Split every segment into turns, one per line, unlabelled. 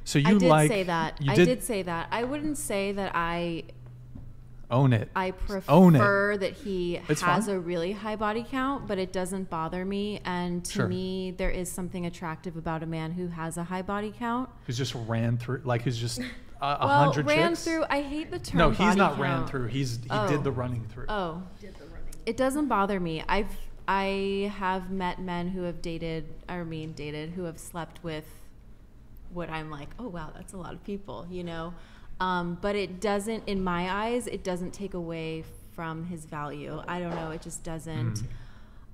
So you
I did
like...
say that.
You
I did say that. I wouldn't say that I...
Own it.
I
Own it.
prefer that he
It's
has
fine.
a really high body count, but it doesn't bother me. And to
Sure.
me, there is something attractive about a man who has a high body count.
Who's just ran through, like who's just 100
ran
chicks?
through. I hate the term.
No, he's
body
not
count.
ran through. He did the running through.
Oh, it doesn't bother me. I have met men who have who have slept with what I'm like, oh wow, that's a lot of people, you know. But it doesn't, in my eyes, it doesn't take away from his value. I don't know, it just doesn't.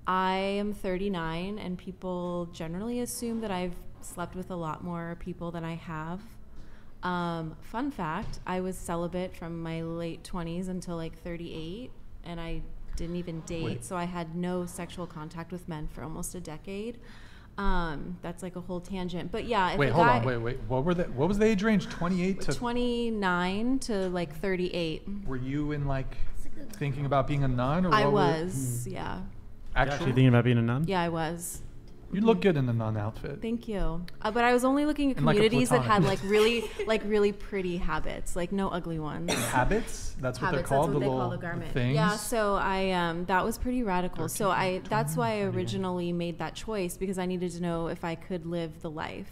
I am 39, and people generally assume that I've slept with a lot more people than I have. Fun fact, I was celibate from my late 20s until like 38, and I didn't even date, so I had no sexual contact with men for almost a decade. That's like a whole tangent, but yeah.
Wait, hold on. Wait. What was the age range? 28 to
29 to like 38.
Were you in like thinking about being a nun, or
I
what
was, yeah.
You're
Actually,
actually thinking about being a nun?
Yeah, I was.
you look good in the nun outfit.
Thank you. But I was only looking at
And like a
communities that had
platonic.
like really pretty habits, like no ugly ones.
Habits? That's what they're
Habits,
called.
that's what they
little
call the garment.
things.
Yeah, so I that was pretty radical. So
13,
that's why I
21,
originally made that choice, because I needed to know if I could live the life.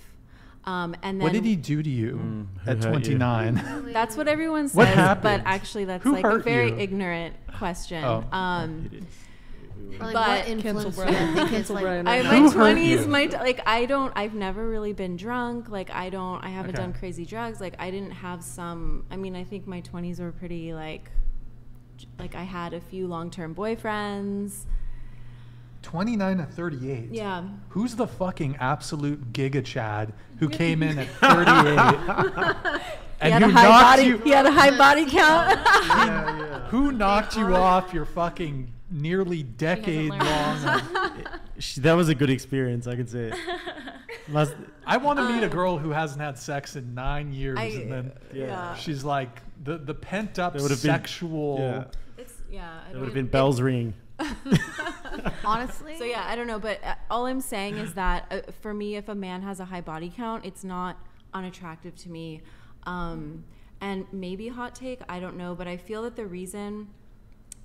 And then
What did he do to you
who
at
hurt you?
29?
That's what everyone says,
What happened?
but actually that's
Who
like a
hurt
very
you?
ignorant question.
Oh.
Like,
But-
what influenced you? I think it's like,
I,
Who
my
hurt you?
20s, I've never really been drunk. Like, I haven't
Okay.
done crazy drugs. Like, I didn't have I think my 20s were pretty, like I had a few long-term boyfriends.
29 to 38.
Yeah.
Who's the fucking absolute giga chad who came in at 38? And who knocked you?
He had a high body count.
Who knocked you off your fucking nearly decade long?
That was a good experience, I can say.
I want to meet a girl who hasn't had sex in 9 years, and then
yeah.
she's like the pent up
There would've been-
sexual.
Yeah.
It
There would have been bells ringing.
honestly.
So yeah, I don't know, but all I'm saying is that for me, if a man has a high body count, it's not unattractive to me. And maybe hot take, I don't know, but I feel that the reason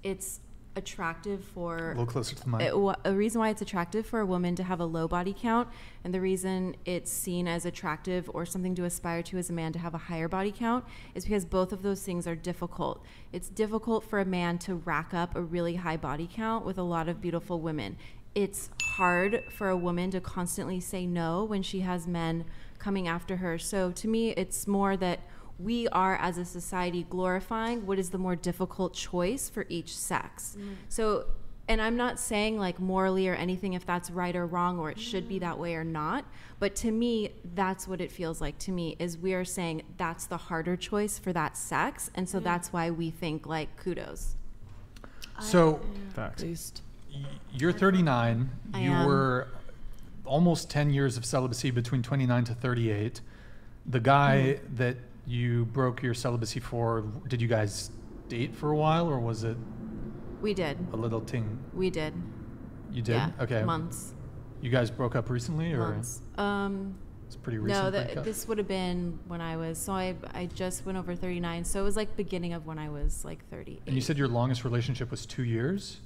it's attractive for
A little closer to the mic.
a reason why it's attractive for a woman to have a low body count, and the reason it's seen as attractive or something to aspire to as a man to have a higher body count, is because both of those things are difficult. It's difficult for a man to rack up a really high body count with a lot of beautiful women. It's hard for a woman to constantly say no when she has men coming after her. So to me, it's more that we are, as a society, glorifying what is the more difficult choice for each sex. So, and I'm not saying like morally or anything if that's right or wrong or it should be that way or not, but to me, that's what it feels like to me, is we are saying that's the harder choice for that sex, and so that's why we think like kudos.
So
Facts.
you're 39.
I
You
am.
were almost 10 years of celibacy between 29 to 38. The guy that you broke your celibacy for, did you guys date for a while, or was it
We did.
a little ting?
We did.
You did?
Yeah.
Okay.
Months.
You guys broke up recently, or
Months.
it's a pretty recent
No,
breakup?
this would have been when I just went over 39, so it was like beginning of when I was like 30.
And you said your longest relationship was 2 years?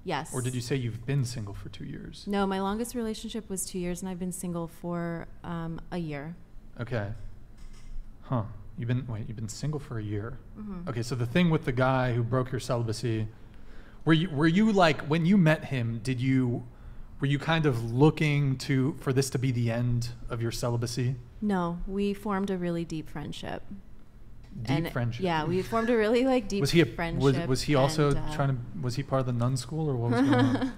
Yes.
Or did you say you've been single for 2 years?
No, my longest relationship was 2 years, and I've been single for a year.
Okay. Huh. You've been single for a year.
Mm-hmm.
Okay, so the thing with the guy who broke your celibacy, were you like, when you met him, were you kind of looking for this to be the end of your celibacy?
No, we formed a really deep friendship.
Deep friendship.
Yeah, we formed a really like deep
Was he
friendship.
was he also
and,
was he part of the nun school, or what was going on?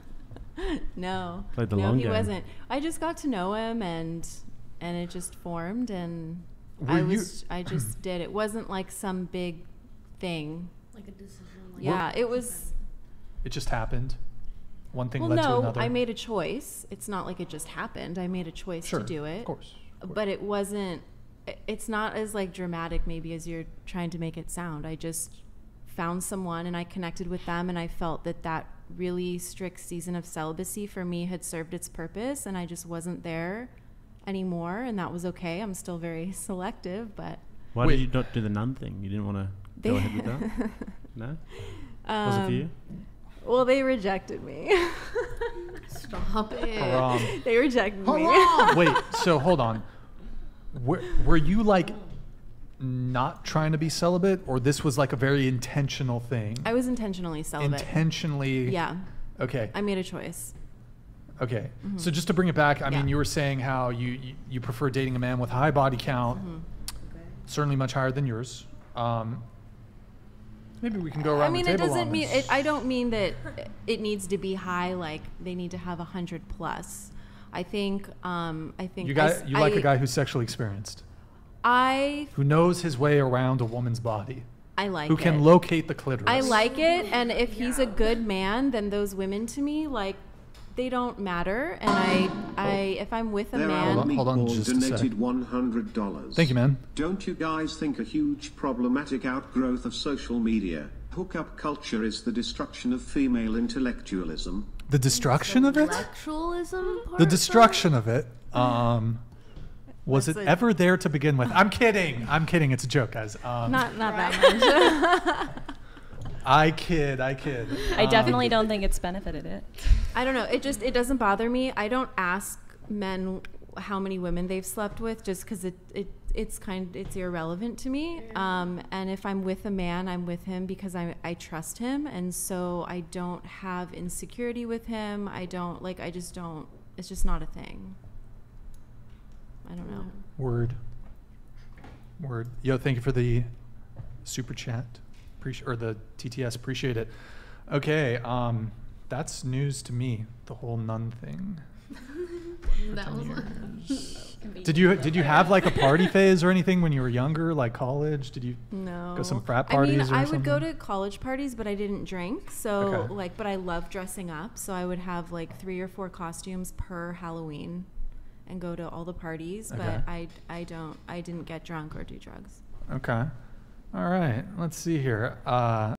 No,
Played the
no,
long
he
game.
wasn't. I just got to know him, and it just formed, and
Were you-
I just did. It wasn't like some big thing.
like a decision. Like
Yeah, it was.
It just happened. One thing
Well,
led to
no,
another.
I made a choice. It's not like it just happened. I made a choice
Sure,
to do it.
Of course.
But it wasn't. It's not as like dramatic maybe as you're trying to make it sound. I just found someone and I connected with them, and I felt that really strict season of celibacy for me had served its purpose, and I just wasn't there anymore, and that was okay. I'm still very selective, but
Why
Wait.
did you not do the nun thing? You didn't want to go ahead with that? No? Was it for you?
Well, they rejected me.
Stop it.
Haram.
They rejected me.
Wait, so hold on. Were you like not trying to be celibate, or this was like a very intentional thing?
I was intentionally celibate.
Intentionally.
Yeah,
Okay.
I made a choice.
Okay. So just to bring it back, I
Yeah.
mean, you were saying how you prefer dating a man with a high body count, certainly much higher than yours. Maybe we can go around
I mean,
the
it
table
doesn't
on
mean
this.
I don't mean that it needs to be high. Like they need to have 100 plus. I think.
You like a guy who's sexually experienced,
I
who knows his way around a woman's body,
like
who
it.
can locate the clitoris.
I like it, and if he's a good man, then those women to me, like, they don't matter. And if I'm with a
There
man,
are
Hold on
Meatball
just a sec.
donated $100.
Thank you, man.
Don't you guys think a huge problematic outgrowth of social media, hookup culture, is the destruction of female intellectualism?
The destruction of it?
Intellectualism part,
The destruction of it. Was
That's
it
a-
ever there to begin with? I'm kidding. I'm kidding. It's a joke, guys.
not that much.
I kid.
I definitely don't think it's benefited it.
I don't know. It doesn't bother me. I don't ask men how many women they've slept with, just because it's irrelevant to me. And if I'm with a man, I'm with him because I trust him, and so I don't have insecurity with him. It's just not a thing. I don't know.
Word. Yo, thank you for the super chat. Or the TTS. Appreciate it. Okay. That's news to me. The whole nun thing.
That was
Did you have like a party phase or anything when you were younger, like college? Did you
No.
go some frat parties
I mean,
or
I
something?
would go to college parties, but I didn't drink. So
Okay.
but I love dressing up. So I would have like 3 or 4 costumes per Halloween and go to all the parties.
Okay.
But I didn't get drunk or do drugs.
Okay. All right. Let's see here.